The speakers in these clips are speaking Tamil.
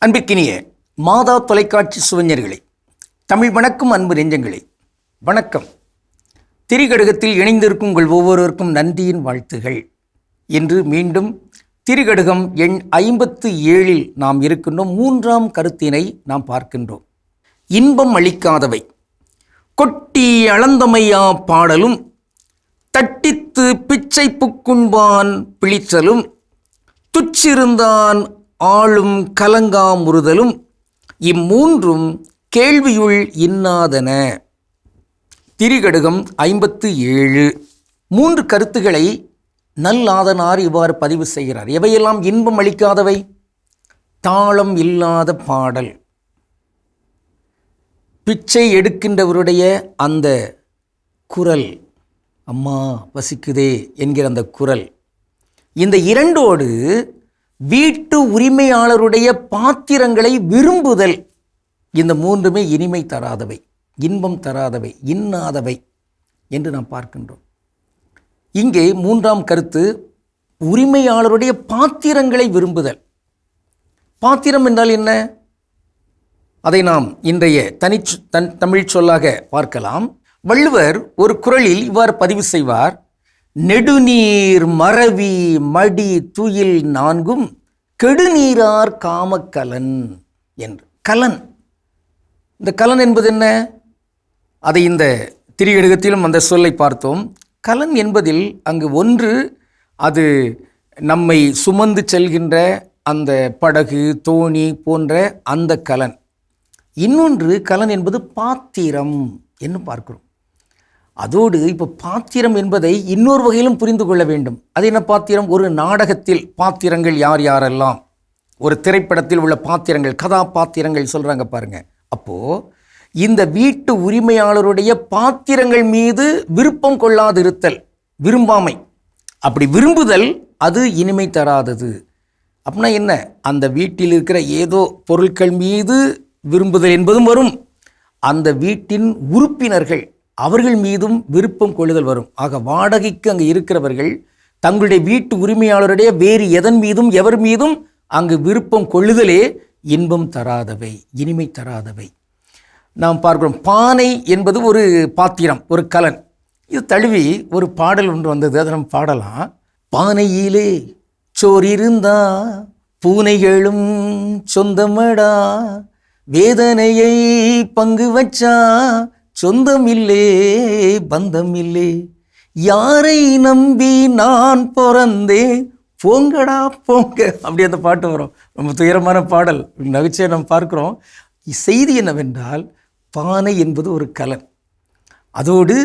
அன்பிற்கினிய மாதா தொலைக்காட்சி சுவைஞர்களே, தமிழ் வணக்கம் அன்பு நெஞ்சங்களே, வணக்கம். திரிகடுகத்தில் இணைந்திருக்கும் உங்கள் ஒவ்வொருவருக்கும் நன்றியின் வாழ்த்துகள். இன்று மீண்டும் திரிகடுகம் எண் 57 நாம் இருக்கின்றோம். 3ஆம் கருத்தினை நாம் பார்க்கின்றோம். இன்பம் அளிக்காதவை கொட்டி அளந்தமையா பாடலும், தட்டித்து பிச்சை புக்குண்பான் பிழிச்சலும், துச்சிருந்தான் ஆளும் கலங்காமுறுதலும், இம்மூன்றும் கேள்வியுள் இன்னாதன. திரிகடுகம் 57. 3 கருத்துக்களை நல்லாதனார் இவ்வாறு பதிவு செய்கிறார். எவையெல்லாம் இன்பம் அளிக்காதவை? தாளம் இல்லாத பாடல், பிச்சை எடுக்கின்றவருடைய அந்த குரல், அம்மா பசிக்குதே என்கிற அந்த குரல், இந்த இரண்டோடு வீட்டு உரிமையாளருடைய பாத்திரங்களை விரும்புதல், இந்த மூன்றுமே இனிமை தராதவை, இன்பம் தராதவை, இன்னாதவை என்று நாம் பார்க்கின்றோம். இங்கே 3ஆம் கருத்து உரிமையாளருடைய பாத்திரங்களை விரும்புதல். பாத்திரம் என்றால் என்ன? அதை நாம் இன்றைய தமிழ் சொல்லாக பார்க்கலாம். வள்ளுவர் ஒரு குறளில் இவ்வாறு பதிவு செய்வார். நெடுநீர் மறவி மடி துயில் நான்கும் கெடுநீரார் காமக்கலன் என்று. கலன், இந்த கலன் என்பது என்ன? அதை இந்த திரிகடுகத்திலும் அந்த சொல்லை பார்த்தோம். கலன் என்பதில் அங்கு ஒன்று அது நம்மை சுமந்து செல்கின்ற அந்த படகு தோணி போன்ற அந்த கலன். இன்னொன்று கலன் என்பது பாத்திரம் என்று பார்க்கிறோம். அதோடு இப்போ பாத்திரம் என்பதை இன்னொரு வகையிலும் புரிந்து கொள்ள வேண்டும். அது என்ன பாத்திரம்? ஒரு நாடகத்தில் பாத்திரங்கள் யார் யாரெல்லாம், ஒரு திரைப்படத்தில் உள்ள பாத்திரங்கள், கதாபாத்திரங்கள் சொல்கிறாங்க பாருங்க. அப்போது இந்த வீட்டு உரிமையாளருடைய பாத்திரங்கள் மீது விருப்பம் கொள்ளாதிருத்தல், விரும்பாமை, அப்படி விரும்புதல் அது இனிமை தராதது. அப்படின்னா என்ன? அந்த வீட்டில் இருக்கிற ஏதோ பொருட்கள் மீது விரும்புதல் என்பதும் வரும். அந்த வீட்டின் உறுப்பினர்கள் அவர்கள் மீதும் விருப்பம் கொள்ளுதல் வரும். ஆக வாடகைக்கு அங்கு இருக்கிறவர்கள் தங்களுடைய வீட்டு உரிமையாளருடைய வேறு எதன் மீதும் எவர் மீதும் அங்கு விருப்பம் கொள்ளுதலே இன்பம் தராதவை, இனிமை தராதவை. நாம் பார்க்கிறோம். பானை என்பது ஒரு பாத்திரம், ஒரு கலன். இது தழுவி ஒரு பாடல் ஒன்று வந்தது, அதை நம்ம பாடலாம். பானையிலே சோறிருந்தா பூனைகளும் சொந்தமடா, வேதனையை பங்கு வச்சா சொந்தம் இல்லே பந்தம் இல்லே, யாரை நம்பி நான் பிறந்தேன் போங்கடா போங்க, அப்படி அந்த பாட்டு வரும். ரொம்ப துயரமான பாடல், நகைச்சுவை நம்ம பார்க்குறோம். செய்தி என்னவென்றால், பானை என்பது ஒரு கலன். அதோடு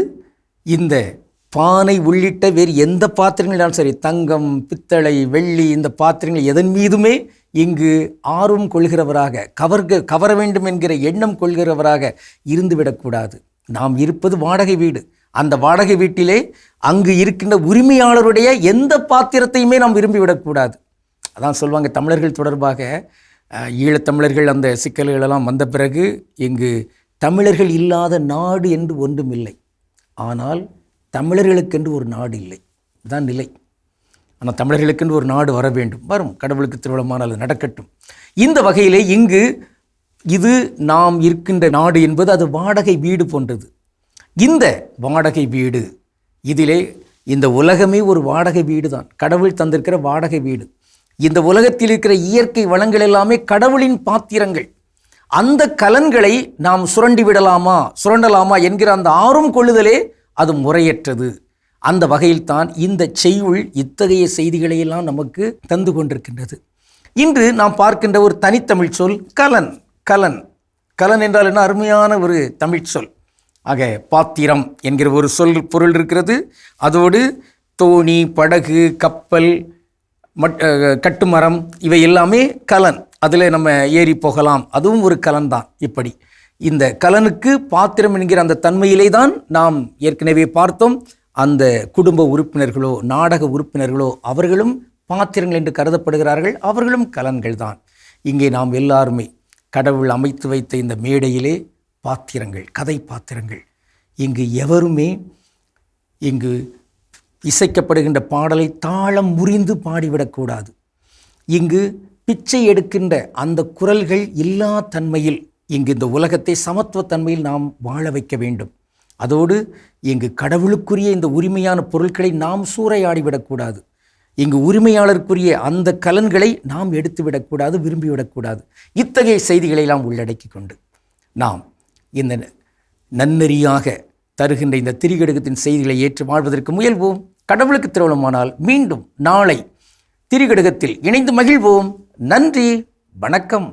இந்த பானை உள்ளிட்ட வேறு எந்த பாத்திரங்களாலும் சரி, தங்கம் பித்தளை வெள்ளி, இந்த பாத்திரங்கள் எதன் மீதுமே இங்கு ஆர்வம் கொள்கிறவராக, கவர வேண்டும் என்கிற எண்ணம் கொள்கிறவராக இருந்துவிடக்கூடாது. நாம் இருப்பது வாடகை வீடு. அந்த வாடகை வீட்டிலே அங்கு இருக்கின்ற உரிமையாளருடைய எந்த பாத்திரத்தையுமே நாம் விரும்பிவிடக்கூடாது. அதான் சொல்லுவாங்க தமிழர்கள் தொடர்பாக, ஈழத்தமிழர்கள் அந்த சிக்கல்களெல்லாம் வந்த பிறகு இங்கு தமிழர்கள் இல்லாத நாடு என்று ஒன்றும் இல்லை, ஆனால் தமிழர்களுக்கென்று ஒரு நாடு இல்லை, இதுதான் நிலை. ஆனால் தமிழர்களுக்கென்று ஒரு நாடு வர வேண்டும், வரும், கடவுளுக்கு திருவிழமான அது நடக்கட்டும். இந்த வகையிலே இங்கு இது நாம் இருக்கின்ற நாடு என்பது அது வாடகை வீடு போன்றது. இந்த வாடகை வீடு, இதிலே இந்த உலகமே ஒரு வாடகை வீடு தான், கடவுள் தந்திருக்கிற வாடகை வீடு. இந்த உலகத்தில் இருக்கிற இயற்கை வளங்கள் எல்லாமே கடவுளின் பாத்திரங்கள். அந்த கலன்களை நாம் சுரண்டலாமா என்கிற அந்த ஆர்வம் கொள்ளுதலே அது முறையற்றது. அந்த வகையில்தான் இந்த செய்யுள் இத்தகைய செய்திகளையெல்லாம் நமக்கு தந்து கொண்டிருக்கின்றது. இன்று நாம் பார்க்கின்ற ஒரு தனித்தமிழ் சொல் கலன். கலன் கலன் என்றால் என்ன? அருமையான ஒரு தமிழ் சொல். ஆக பாத்திரம் என்கிற ஒரு பொருள் இருக்கிறது. அதோடு தோணி, படகு, கப்பல், கட்டுமரம், இவை எல்லாமே கலன். அதில் நம்ம ஏறி போகலாம், அதுவும் ஒரு கலன் தான். இப்படி இந்த கலனுக்கு பாத்திரம் என்கிற அந்த தன்மையிலே தான் நாம் ஏற்கனவே பார்த்தோம். அந்த குடும்ப உறுப்பினர்களோ நாடக உறுப்பினர்களோ அவர்களும் பாத்திரங்கள் என்று கருதப்படுகிறார்கள், அவர்களும் கலன்கள் தான். இங்கே நாம் எல்லாருமே கடவுள் அமைத்து வைத்த இந்த மேடையிலே பாத்திரங்கள், கதை பாத்திரங்கள். இங்கு எவருமே இங்கு இசைக்கப்படுகின்ற பாடலை தாளம் முறிந்து பாடிவிடக்கூடாது. இங்கு பிச்சை எடுக்கின்ற அந்த குரல்கள் இல்லா தன்மையில் இங்கு இந்த உலகத்தை சமத்துவத்தன்மையில் நாம் வாழ வைக்க வேண்டும். அதோடு இங்கு கடவுளுக்குரிய இந்த உரிமையான பொருட்களை நாம் சூறையாடிவிடக்கூடாது. இங்கு உரிமையாளருக்குரிய அந்த கலன்களை நாம் எடுத்துவிடக்கூடாது, விரும்பிவிடக்கூடாது. இத்தகைய செய்திகளை எல்லாம் உள்ளடக்கி கொண்டு நாம் இந்த நன்னெறியாக தருகின்ற இந்த திரிகடுகத்தின் செய்திகளை ஏற்று வாழ்வதற்கு முயல்வோம். கடவுளுக்கு திருவுளமானால் மீண்டும் நாளை திரிகடுகத்தில் இணைந்து மகிழ்வோம். நன்றி, வணக்கம்.